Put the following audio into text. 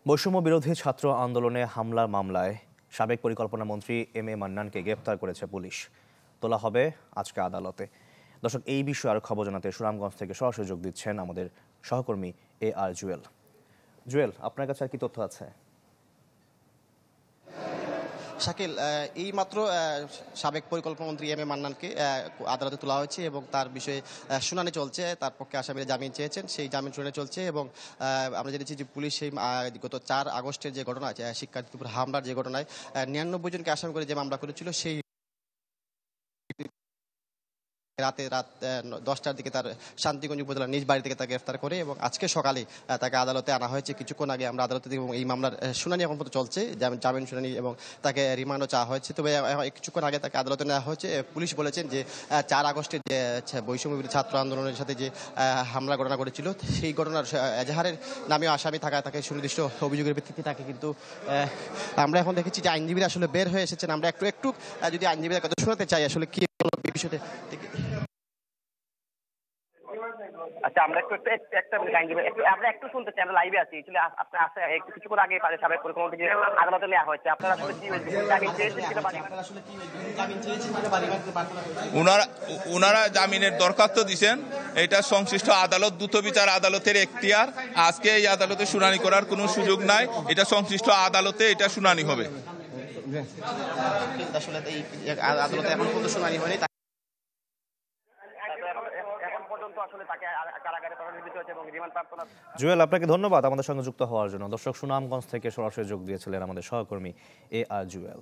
বৈষম্য বিরোধী ছাত্র আন্দোলনে হামলার মামলায় সাবেক পরিকল্পনা মন্ত্রী এম এ মান্নানকে গ্রেপ্তার করেছে পুলিশ। তোলা হবে আজকে আদালতে। দর্শক, এই বিষয়ে আরো খবর জানাতে সুনামগঞ্জ থেকে সরাসরি যোগ দিচ্ছেন আমাদের সহকর্মী আর জুয়েল। জুয়েল, আপনার কাছে আর কি তথ্য আছে? শাকিল, এই মাত্র সাবেক পরিকল্পনা মন্ত্রী এম এ মান্নানকে আদালতে তোলা হয়েছে এবং তার বিষয়ে শুনানি চলছে। তার পক্ষে আসামিরা জামিন চেয়েছেন, সেই জামিন শুনানি চলছে এবং আমরা জেনেছি যে পুলিশ সেই গত ৪ আগস্টের যে ঘটনা, শিক্ষার্থীর উপর হামলার যে ঘটনায় ৯৯ জনকে আসামি করে যে মামলা করেছিল, সেই রাত 10টার দিকে তার শান্তিগঞ্জ উপজেলার নিজ বাড়ি থেকে তাকে গ্রেফতার করে এবং আজকে সকালে তাকে আদালতে আনা হয়েছে। কিছুক্ষণ আগে আমরা আদালতে এবং এই মামলার শুনানি এখন পর্যন্ত চলছে, জামিন শুনানি, এবং তাকে রিমান্ডও চাওয়া হয়েছে। তবে কিছুক্ষণ আগে তাকে আদালতে নেওয়া হয়েছে। পুলিশ বলেছেন যে ৪ আগস্টের যে বৈষম্য বিরোধী ছাত্র আন্দোলনের সাথে যে হামলা ঘটনা ঘটেছিল, সেই ঘটনার এজাহারের নামে আসামি থাকা, তাকে সুনির্দিষ্ট অভিযোগের ভিত্তিতে তাকে কিন্তু আমরা এখন দেখেছি যে আইনজীবীরা আসলে বের হয়ে এসেছেন। আমরা একটু যদি আইনজীবীদের কথা শোনাতে চাই আসলে কি বিষয়টা। আচ্ছা, আমরা আমরা একটু শুনতে চাই, আমরা লাইভে আছি। আপনার একটু কিছুক্ষণ আগে সাবেক পরিকল্পনা আদালতে নেওয়া হয়েছে, আপনারা আসলে কি উনারা জামিনের দরখাস্ত দিচ্ছেন। এটা সংশ্লিষ্ট আদালত, দ্রুত বিচার আদালতের এখতিয়ার। আজকে এই আদালতে শুনানি করার কোনো সুযোগ নাই, এটা সংশ্লিষ্ট আদালতে এটা শুনানি হবে। আসলে এই আদালতে এখন পর্যন্ত শুনানি হয়নি। জুয়েল, আপনাকে ধন্যবাদ আমাদের সঙ্গে যুক্ত হওয়ার জন্য। দর্শক, সুনামগঞ্জ থেকে সরাসরি যোগ দিয়েছিলেন আমাদের সহকর্মী আর জুয়েল।